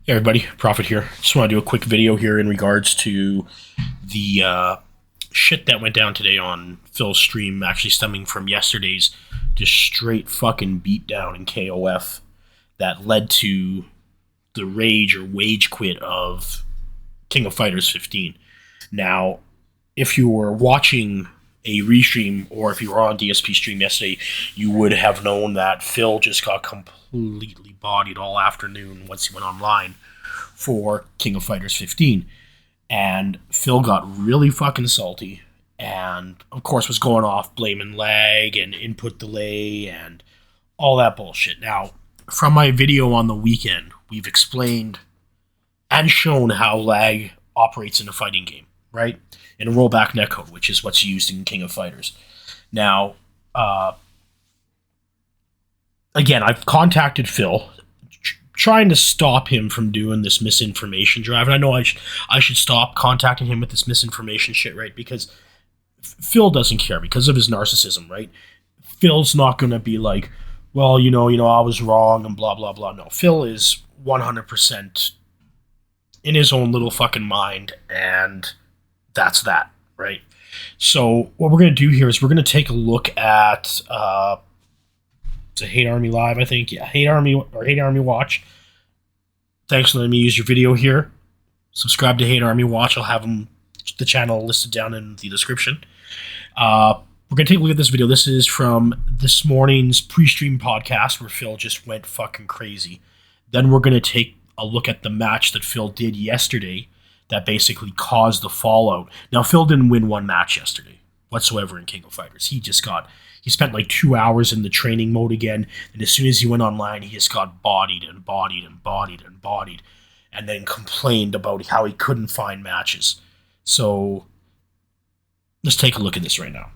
Hey everybody, Prophet here. Just want to do a quick video here in regards to the shit that went down today on Phil's stream, actually stemming from yesterday's just straight fucking beatdown in KOF that led to the rage or wage quit of King of Fighters 15. Now, if you were watching a restream or if you were on DSP stream yesterday, you would have known that Phil just got completely bodied all afternoon once he went online for King of Fighters 15. And Phil got really fucking salty and, of course, was going off blaming lag and input delay and all that bullshit. Now, from my video on the weekend, we've explained and shown how lag operates in a fighting game, right? In a rollback netcode, which is what's used in King of Fighters. Now, again, I've contacted Phil, trying to stop him from doing this misinformation drive. And I know I should stop contacting him with this misinformation shit, right? Because Phil doesn't care because of his narcissism, right? Phil's not going to be like, well, you know, I was wrong and blah, blah, blah. No, Phil is 100% in his own little fucking mind, and that's that, right? So what we're going to do here is we're going to take a look at it's a Hate Army Live, I think. Yeah, Hate Army or Hate Army Watch. Thanks for letting me use your video here. Subscribe to Hate Army Watch. I'll have the channel listed down in the description. We're going to take a look at this video. This is from this morning's pre-stream podcast where Phil just went fucking crazy. Then we're going to take a look at the match that Phil did yesterday that basically caused the fallout. Now, Phil didn't win one match yesterday whatsoever in King of Fighters. He spent like 2 hours in the training mode again, and as soon as he went online, he just got bodied and bodied and bodied and bodied, and then complained about how he couldn't find matches. So, let's take a look at this right now.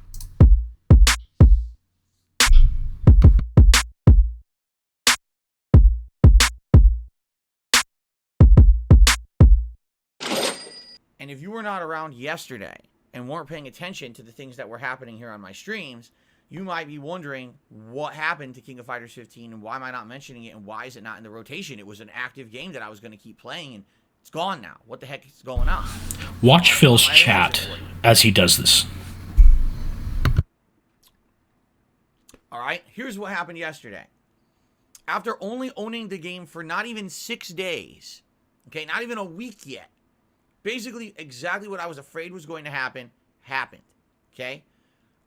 And if you were not around yesterday and weren't paying attention to the things that were happening here on my streams, you might be wondering what happened to King of Fighters 15 and why am I not mentioning it and why is it not in the rotation? It was an active game that I was going to keep playing and it's gone now. What the heck is going on? Watch Phil's chat as he does this. All right, here's what happened yesterday. After only owning the game for not even 6 days, okay, not even a week yet, basically exactly what I was afraid was going to happen, happened, okay?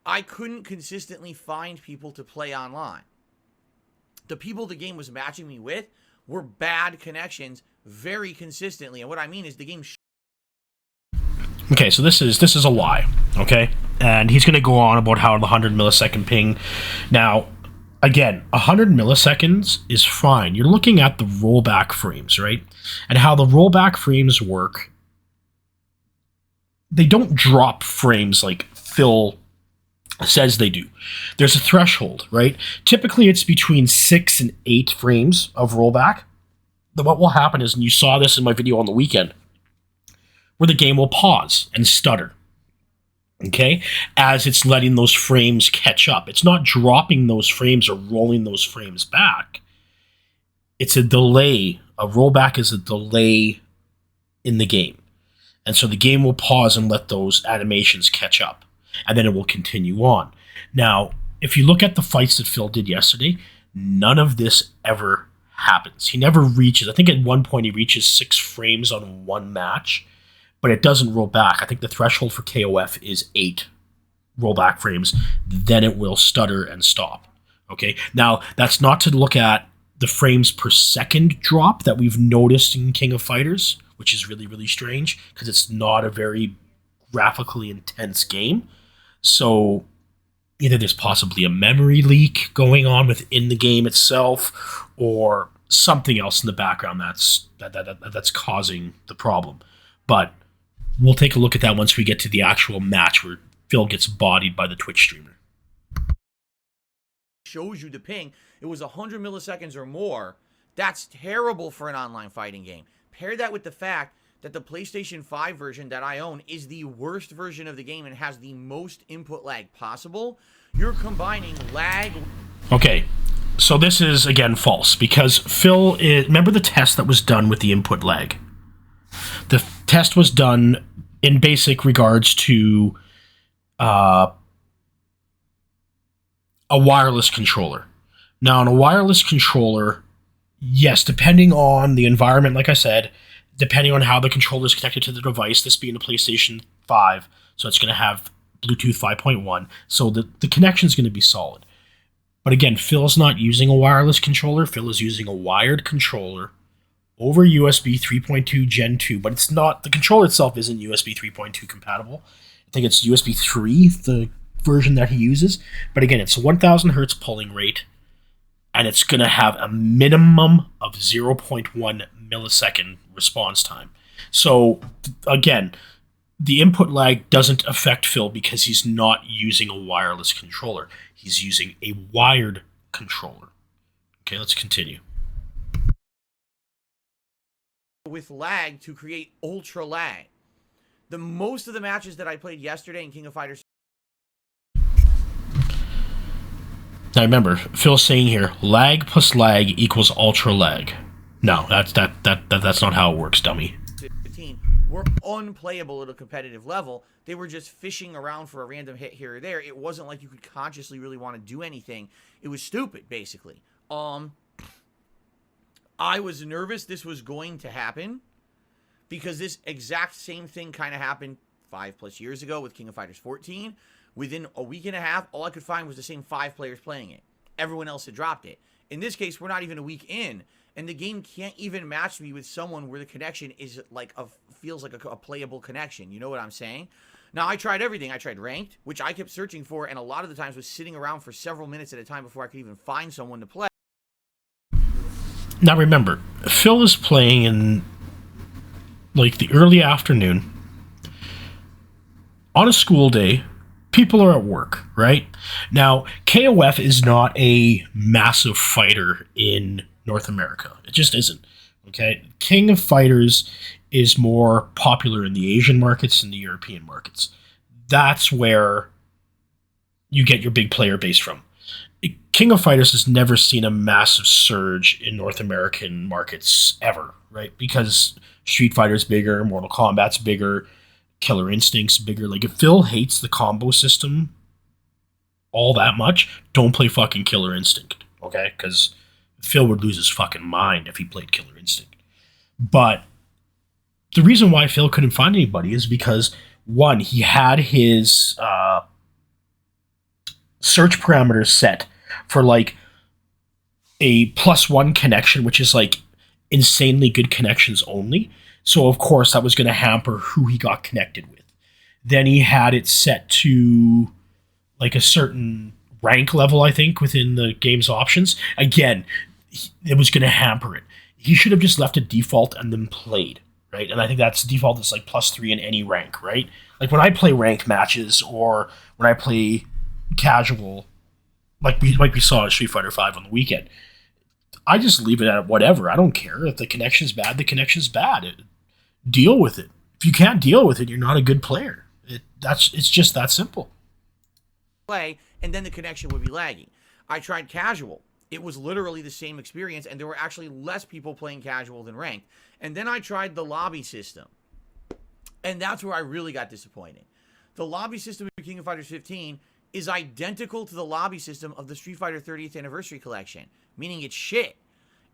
I couldn't consistently find people to play online. The people the game was matching me with were bad connections very consistently. And what I mean is the game... Okay, so this is a lie, okay? And he's going to go on about how the 100 millisecond ping. Now, again, 100 milliseconds is fine. You're looking at the rollback frames, right? And how the rollback frames work, they don't drop frames like Phil says they do. There's a threshold, right? Typically, it's between 6 and 8 frames of rollback. Then what will happen is, and you saw this in my video on the weekend, where the game will pause and stutter, okay, as it's letting those frames catch up. It's not dropping those frames or rolling those frames back. It's a delay. A rollback is a delay in the game. And so the game will pause and let those animations catch up. And then it will continue on. Now, if you look at the fights that Phil did yesterday, none of this ever happens. He never reaches, I think at one point he reaches 6 frames on one match, but it doesn't roll back. I think the threshold for KOF is 8 rollback frames. Then it will stutter and stop. Okay, now that's not to look at the frames per second drop that we've noticed in King of Fighters, which is really, really strange because it's not a very graphically intense game. So either there's possibly a memory leak going on within the game itself or something else in the background that's causing the problem. But we'll take a look at that once we get to the actual match where Phil gets bodied by the Twitch streamer. Shows you the ping. It was 100 milliseconds or more. That's terrible for an online fighting game. Pair that with the fact that the PlayStation 5 version that I own is the worst version of the game and has the most input lag possible. You're combining lag... Okay, So this is, again, false, because Phil remember the test that was done with the input lag? The test was done in basic regards to a wireless controller. Now, on a wireless controller, yes, depending on the environment, like I said, depending on how the controller is connected to the device, this being a PlayStation 5, so it's going to have Bluetooth 5.1, so the connection is going to be solid. But again, Phil's not using a wireless controller. Phil is using a wired controller over USB 3.2 Gen 2, but it's not, the controller itself isn't USB 3.2 compatible. I think it's USB 3, the version that he uses. But again, it's 1000 hertz pulling rate, and it's going to have a minimum of 0.1 millisecond response time. So again, the input lag doesn't affect Phil because he's not using a wireless controller. He's using a wired controller. Okay, let's continue. With lag to create ultra lag. Most of the matches that I played yesterday in King of Fighters. Now remember, Phil's saying here, lag plus lag equals ultra lag. No, that's not how it works, dummy. 15 were unplayable at a competitive level. They were just fishing around for a random hit here or there. It wasn't like you could consciously really want to do anything. It was stupid, basically. I was nervous this was going to happen because this exact same thing kind of happened 5+ years ago with King of Fighters 14. Within a week and a half, all I could find was the same 5 players playing it. Everyone else had dropped it. In this case, we're not even a week in, and the game can't even match me with someone where the connection is like feels like a playable connection. You know what I'm saying? Now, I tried everything. I tried ranked, which I kept searching for, and a lot of the times was sitting around for several minutes at a time before I could even find someone to play. Now remember, Phil is playing in like the early afternoon on a school day. People are at work, right? Now, KOF is not a massive fighter in North America. It just isn't. Okay? King of Fighters is more popular in the Asian markets and the European markets. That's where you get your big player base from. King of Fighters has never seen a massive surge in North American markets ever, right? Because Street Fighter's bigger, Mortal Kombat's bigger, Killer Instinct's bigger. Like, if Phil hates the combo system all that much, don't play fucking Killer Instinct, okay? Because Phil would lose his fucking mind if he played Killer Instinct. But the reason why Phil couldn't find anybody is because, one, he had his search parameters set for like a +1 connection, which is like insanely good connections only. So of course that was going to hamper who he got connected with. Then he had it set to like a certain rank level, I think, within the game's options. Again, it was going to hamper it. He should have just left it default and then played, right? And I think that's default is like +3 in any rank, right? Like when I play ranked matches or when I play casual, like we saw at Street Fighter 5 on the weekend, I just leave it at whatever. I don't care. If the connection's bad, the connection's bad. Deal with it. If you can't deal with it, you're not a good player. It's just that simple. Play, and then the connection would be laggy. I tried casual. It was literally the same experience, and there were actually less people playing casual than ranked. And then I tried the lobby system, and that's where I really got disappointed. The lobby system in King of Fighters 15 is identical to the lobby system of the Street Fighter 30th Anniversary Collection, meaning it's shit.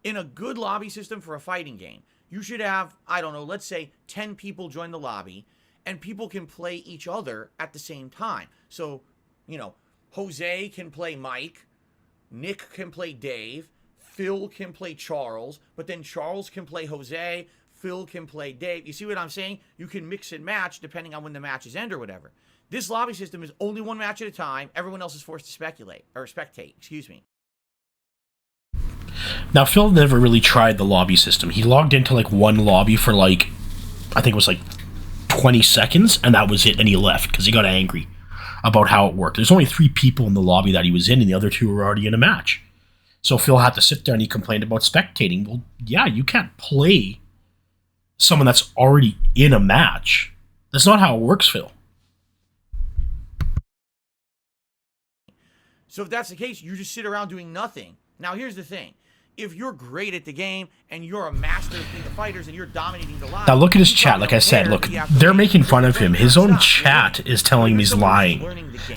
In a good lobby system for a fighting game, you should have, I don't know, let's say 10 people join the lobby, and people can play each other at the same time. So, you know, Jose can play Mike, Nick can play Dave, Phil can play Charles, but then Charles can play Jose, Phil can play Dave. You see what I'm saying? You can mix and match depending on when the matches end or whatever. This lobby system is only one match at a time. Everyone else is forced to spectate, excuse me. Now, Phil never really tried the lobby system. He logged into like one lobby for like, I think it was like 20 seconds, and that was it, and he left because he got angry about how it worked. There's only 3 people in the lobby that he was in, and the other 2 were already in a match. So Phil had to sit there and he complained about spectating. Well, yeah, you can't play someone that's already in a match. That's not how it works, Phil. So if that's the case, you just sit around doing nothing. Now, here's the thing. If you're great at the game and you're a master of King of Fighters and you're dominating the line... Now look at his chat. Like I said, look, they're making fun of him. His own chat is telling him he's lying.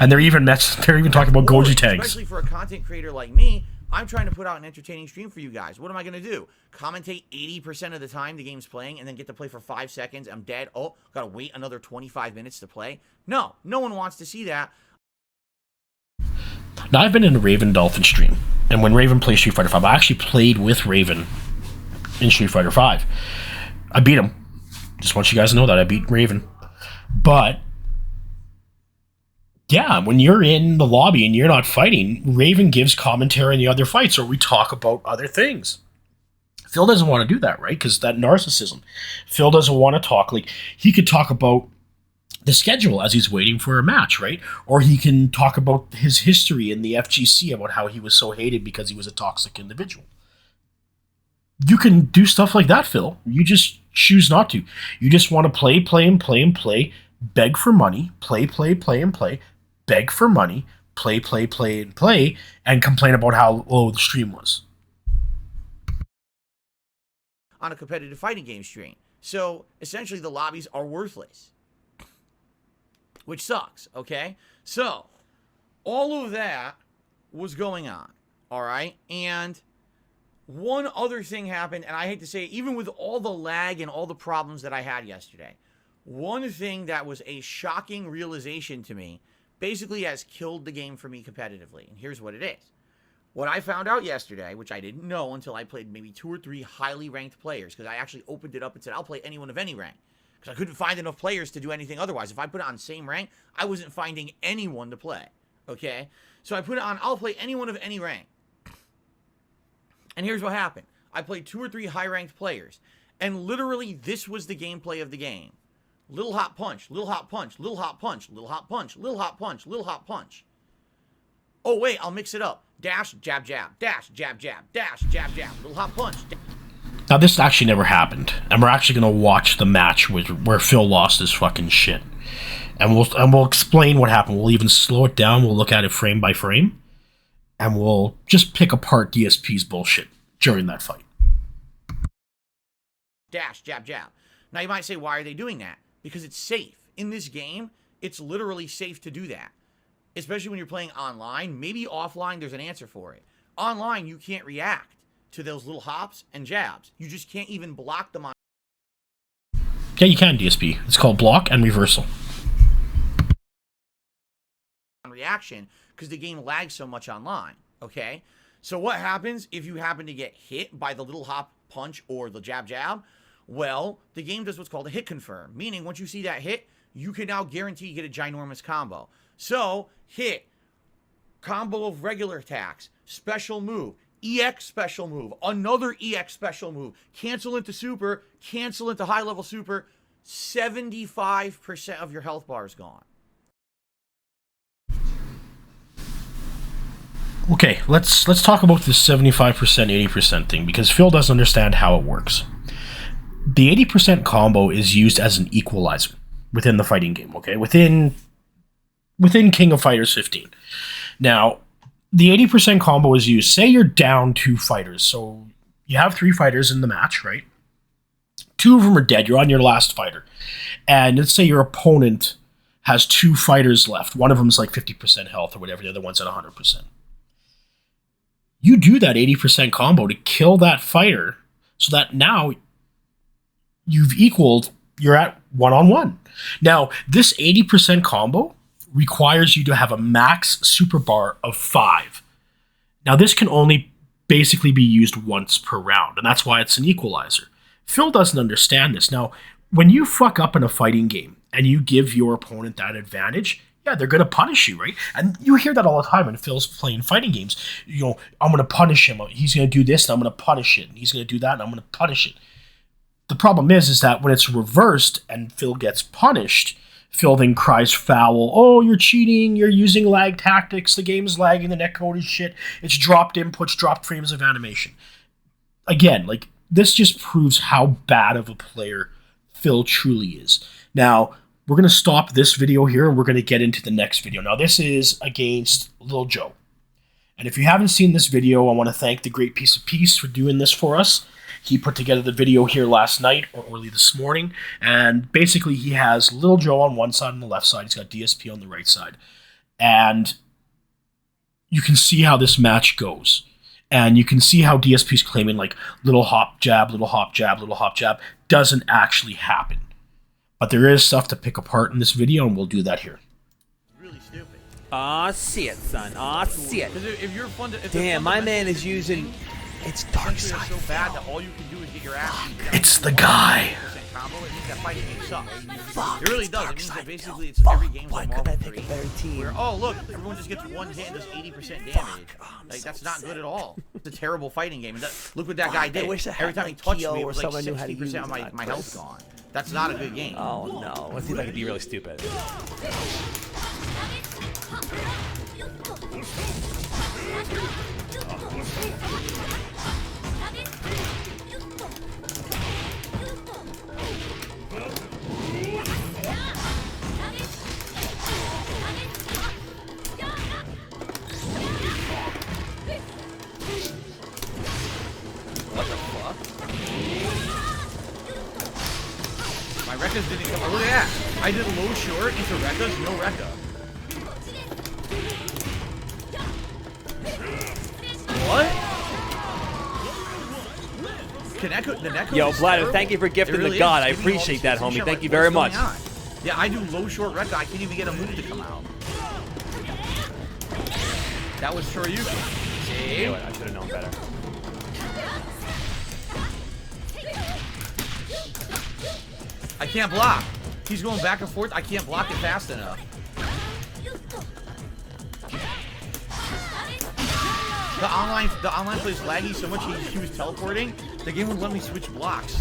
And they're even talking about Goji tags. Especially for a content creator like me, I'm trying to put out an entertaining stream for you guys. What am I going to do? Commentate 80% of the time the game's playing and then get to play for 5 seconds. I'm dead. Oh, got to wait another 25 minutes to play? No, no one wants to see that. Now, I've been in a Raven Dolphin stream, and when Raven plays Street Fighter V, I actually played with Raven in Street Fighter V. I beat him. Just want you guys to know that I beat Raven. But, yeah, when you're in the lobby and you're not fighting, Raven gives commentary in the other fights, or we talk about other things. Phil doesn't want to do that, right? Because that narcissism. Phil doesn't want to talk. Like, he could talk about the schedule as he's waiting for a match, right? Or he can talk about his history in the FGC, about how he was so hated because he was a toxic individual. You can do stuff like that, Phil. You just choose not to. You just want to play, beg for money, play, beg for money, play, and complain about how low the stream was. On a competitive fighting game stream. So, essentially, the lobbies are worthless. Which sucks, okay? So, all of that was going on, all right? And one other thing happened, and I hate to say it, even with all the lag and all the problems that I had yesterday, one thing that was a shocking realization to me basically has killed the game for me competitively. And here's what it is. What I found out yesterday, which I didn't know until I played maybe 2 or 3 highly ranked players, because I actually opened it up and said, I'll play anyone of any rank. Because I couldn't find enough players to do anything otherwise. If I put it on same rank, I wasn't finding anyone to play. Okay? So I put it on, I'll play anyone of any rank. And here's what happened. I played 2 or 3 high-ranked players. And literally, this was the gameplay of the game. Little hot punch, little hot punch, little hot punch, little hot punch, little hot punch, little hot punch. Oh, wait, I'll mix it up. Dash, jab, jab, dash, jab, jab, dash, jab, jab, little hot punch. Now, this actually never happened, and we're actually going to watch the match where Phil lost his fucking shit. And we'll explain what happened. We'll even slow it down. We'll look at it frame by frame, and we'll just pick apart DSP's bullshit during that fight. Dash, jab, jab. Now, you might say, why are they doing that? Because it's safe. In this game, it's literally safe to do that. Especially when you're playing online. Maybe offline, there's an answer for it. Online, you can't react to those little hops and jabs. You just can't even block them on. Yeah, you can, DSP. It's called block and reversal. Reaction, because the game lags so much online, okay? So what happens if you happen to get hit by the little hop punch or the jab jab? Well, the game does what's called a hit confirm, meaning once you see that hit, you can now guarantee you get a ginormous combo. So, hit, combo of regular attacks, special move, EX special move, another EX special move, cancel into super, cancel into high level super, 75% of your health bar is gone. Okay, let's talk about this 75%, 80% thing, because Phil doesn't understand how it works. The 80% combo is used as an equalizer within the fighting game, okay? Within King of Fighters 15. Now, the 80% combo is used. Say you're down 2 fighters. So you have 3 fighters in the match, right? 2 of them are dead. You're on your last fighter. And let's say your opponent has 2 fighters left. One of them's like 50% health or whatever. The other one's at 100%. You do that 80% combo to kill that fighter so that now you've equaled, you're at 1-on-1. Now, this 80% combo requires you to have a max super bar of 5. Now, this can only basically be used once per round, and that's why it's an equalizer. Phil doesn't understand this. Now, when you fuck up in a fighting game and you give your opponent that advantage, yeah, they're going to punish you, right? And you hear that all the time when Phil's playing fighting games. You know, I'm going to punish him. He's going to do this, and I'm going to punish it. And he's going to do that, and I'm going to punish it. The problem is that when it's reversed and Phil gets punished, Phil then cries foul. Oh, you're cheating. You're using lag tactics. The game's lagging. The netcode is shit. It's dropped inputs, dropped frames of animation. Again, like, this just proves how bad of a player Phil truly is. Now, we're going to stop this video here, and we're going to get into the next video. Now, this is against LittleJoe. And if you haven't seen this video, I want to thank the Great Piece of Peace for doing this for us. He put together the video here last night or early this morning, and basically he has LittleJoe on one side and the left side. He's got DSP on the right side. And you can see how this match goes. And you can see how DSP's claiming like little hop jab, little hop jab, little hop jab doesn't actually happen. But there is stuff to pick apart in this video, and we'll do that here. Really stupid. Aw, see it, son. Aw, see it. If you're fun to, Damn, my man is using... It's dark side. So bad that all you can do is get your ass beat down. It's the guy. Combo. It means that fighting game sucks. Fuck, It really it's does. It dark means side, that basically Phil. it's every Fuck, game's why like couldn't Marvel I pick 3. a better team? Where, oh look, everyone just gets one hit and does 80% damage. Like so that's not sick. good at all. It's a terrible fighting game. And look what that guy did. I wish I had, Every time he like, touched Kyo me, it or was like someone who knew how to 60% use of my it. health gone. That's not a good game. Oh no, let's see if I can be really stupid. What the fuck? My Rekkas didn't come. Look at that. I did low short into Rekkas, no Rekka. What? The Neko Yo, is Bladder, terrible. thank you for gifting It really the god. is. I It's giving me all appreciate these that, hits and homie. shit. Thank Like, you what's very going much. on? Yeah, I do low short Rekka. I can't even get a move to come out. That was for you. See? I should have known better. I can't block. He's going back and forth. I can't block it fast enough. The online play is laggy so much he was teleporting. The game would let me switch blocks.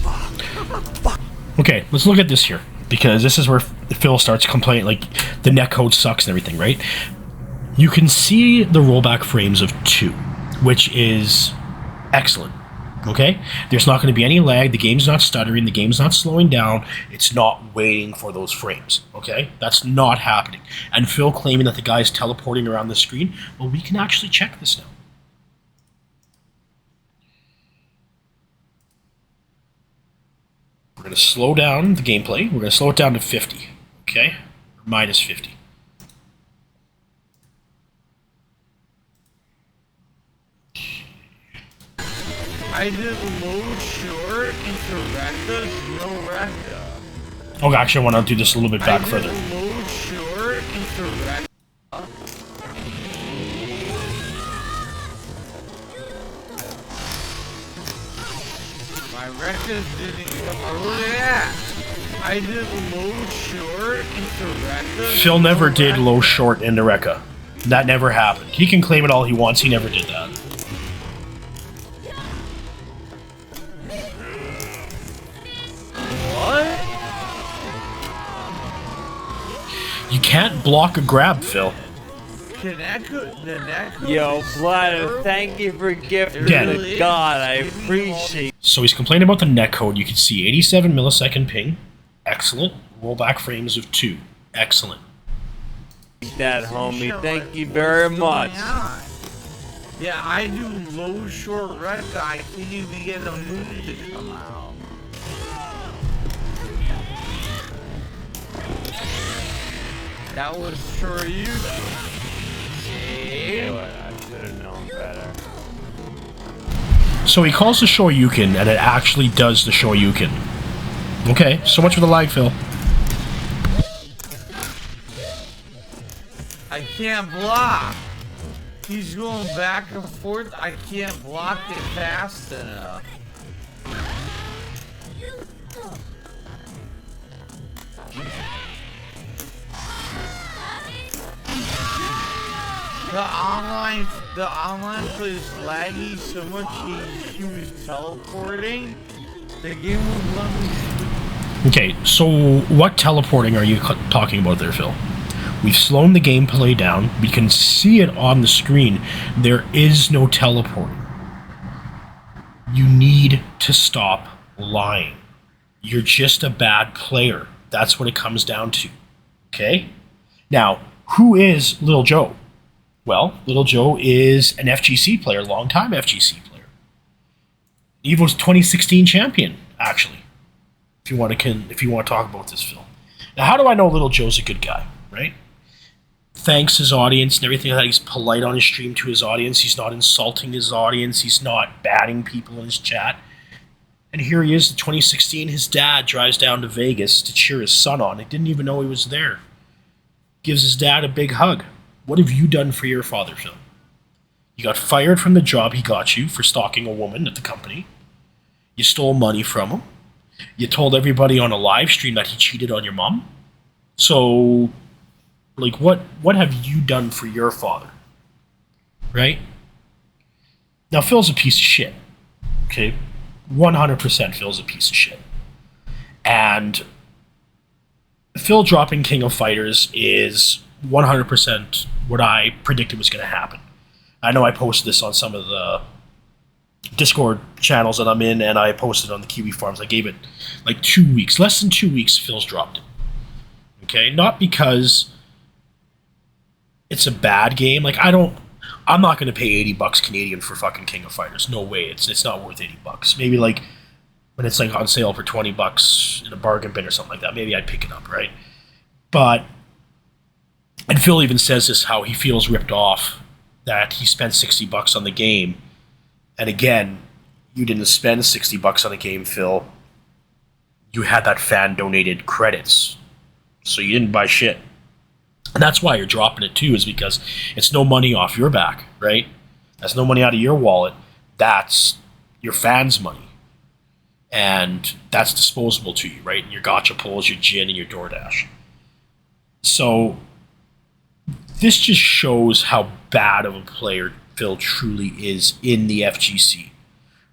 Okay, let's look at this here, because this is where Phil starts complaining, like, the netcode sucks and everything, right? You can see the rollback frames of 2, which is excellent, okay? There's not going to be any lag, the game's not stuttering, the game's not slowing down, it's not waiting for those frames, okay? That's not happening. And Phil claiming that the guy's teleporting around the screen, well, we can actually check this now. We're going to slow down the gameplay. We're going to slow it down to 50, okay? Or minus 50. I did low short into Rekka, no Rekka. Oh, actually, I want to do this a little bit back further. I did low short into Rekka. My Rekkas didn't come. Look at that. I did low short into Rekka. Phil never did low short into Rekka. That never happened. He can claim it all he wants. He never did that. What? You can't block a grab, Phil. Yo, Bladder, thank you for gifting Again. the god. I appreciate So he's complaining about the netcode. You can see 87 millisecond ping. Excellent. Rollback frames of 2. Excellent. that, homie. Thank you very much. Yeah, I do low short Rekka. I can't even get a move to come out. That was for you. See? I should have known better. So he calls the Shoryuken, and it actually does the Shoryuken. Okay, so much for the lag, Phil. I can't block. He's going back and forth. I can't block it fast enough. The online play is laggy so much he was teleporting. The game won't let me. Okay, so what teleporting are you talking about there, Phil? We've slowed the gameplay down. We can see it on the screen. There is no teleporting. You need to stop lying. You're just a bad player. That's what it comes down to. Okay? Now, who is LittleJoe? Well, LittleJoe is an FGC player, long-time FGC player. Evo's 2016 champion, actually. If you want to talk about this, Phil. Now, how do I know LittleJoe's a good guy, right? Thanks his audience and everything like that. He's polite on his stream to his audience. He's not insulting his audience. He's not batting people in his chat. And here he is in 2016. His dad drives down to Vegas to cheer his son on. He didn't even know he was there. Gives his dad a big hug. What have you done for your father, Phil? You got fired from the job he got you for stalking a woman at the company. You stole money from him. You told everybody on a live stream that he cheated on your mom. So, like, what have you done for your father? Right? Now, Phil's a piece of shit. Okay? 100% Phil's a piece of shit. And Phil dropping King of Fighters is 100% what I predicted was going to happen. I know I posted this on some of the Discord channels that I'm in, and I posted on the Kiwi Farms. I gave it like 2 weeks. Less than 2 weeks, Phil's dropped it. Okay? Not because it's a bad game. Like, I'm not going to pay $80 Canadian for fucking King of Fighters. No way. It's not worth $80. Maybe like when it's like on sale for $20 in a bargain bin or something like that, maybe I'd pick it up, right? But, and Phil even says this, how he feels ripped off that he spent $60 on the game. And again, you didn't spend $60 on a game, Phil. You had that fan donated credits. So you didn't buy shit. And that's why you're dropping it too, is because it's no money off your back, right? That's no money out of your wallet. That's your fans' money. And that's disposable to you, right? And your gotcha pulls, your gin, and your DoorDash. So this just shows how bad of a player Phil truly is in the FGC.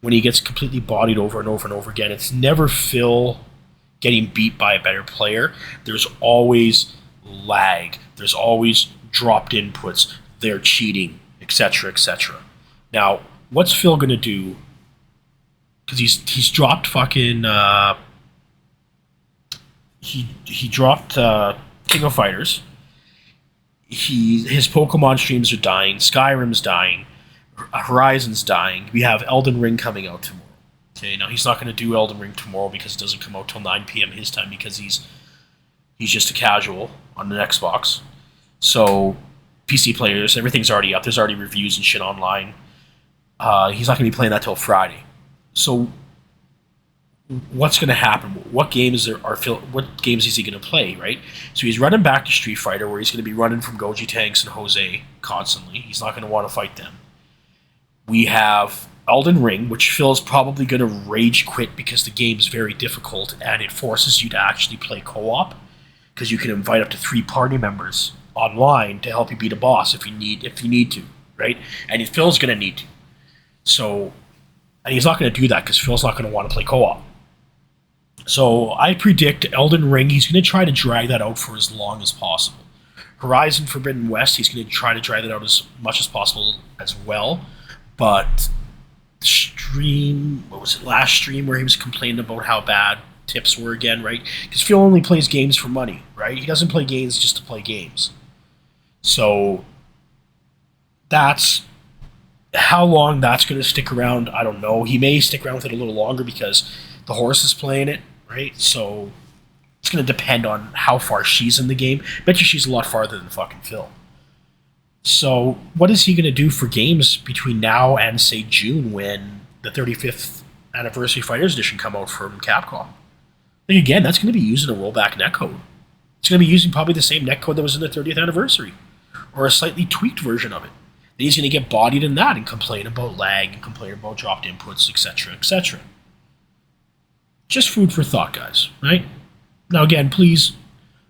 When he gets completely bodied over and over and over again, it's never Phil getting beat by a better player. There's always lag. There's always dropped inputs. They're cheating, etc., etc. Now, what's Phil going to do? Because he's dropped fucking... He dropped King of Fighters. His Pokemon streams are dying. Skyrim's dying. Horizon's dying. We have Elden Ring coming out tomorrow. Okay, now he's not going to do Elden Ring tomorrow because it doesn't come out till 9 p.m. his time, because he's just a casual on the Xbox. So PC players, everything's already up. There's already reviews and shit online. He's not going to be playing that till Friday. So what's going to happen? What games what games is he going to play, right? So he's running back to Street Fighter, where he's going to be running from Goji Tanks and Jose constantly. He's not going to want to fight them. We have Elden Ring, which Phil's probably going to rage quit because the game's very difficult and it forces you to actually play co-op, because you can invite up to 3 party members online to help you beat a boss if you need to, right? And Phil's going to need to. So, and he's not going to do that because Phil's not going to want to play co-op. So I predict Elden Ring, he's going to try to drag that out for as long as possible. Horizon Forbidden West, he's going to try to drag that out as much as possible as well. But last stream where he was complaining about how bad tips were again, right? Because Phil only plays games for money, right? He doesn't play games just to play games. So that's how long that's going to stick around, I don't know. He may stick around with it a little longer because the horse is playing it, right? So it's going to depend on how far she's in the game. Bet you she's a lot farther than fucking Phil. So what is he going to do for games between now and, say, June, when the 35th Anniversary Fighters Edition come out from Capcom? Like, again, that's going to be using a rollback netcode. It's going to be using probably the same netcode that was in the 30th Anniversary, or a slightly tweaked version of it. Then he's going to get bodied in that and complain about lag and complain about dropped inputs, etc., etc. Just food for thought, guys, right? Now, again, please,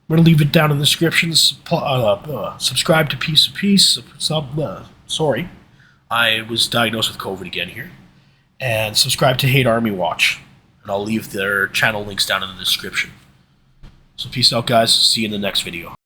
I'm going to leave it down in the descriptions. Subscribe to Piece of Peace. Sorry. I was diagnosed with COVID again here. And subscribe to Hate Army Watch. And I'll leave their channel links down in the description. So peace out, guys. See you in the next video.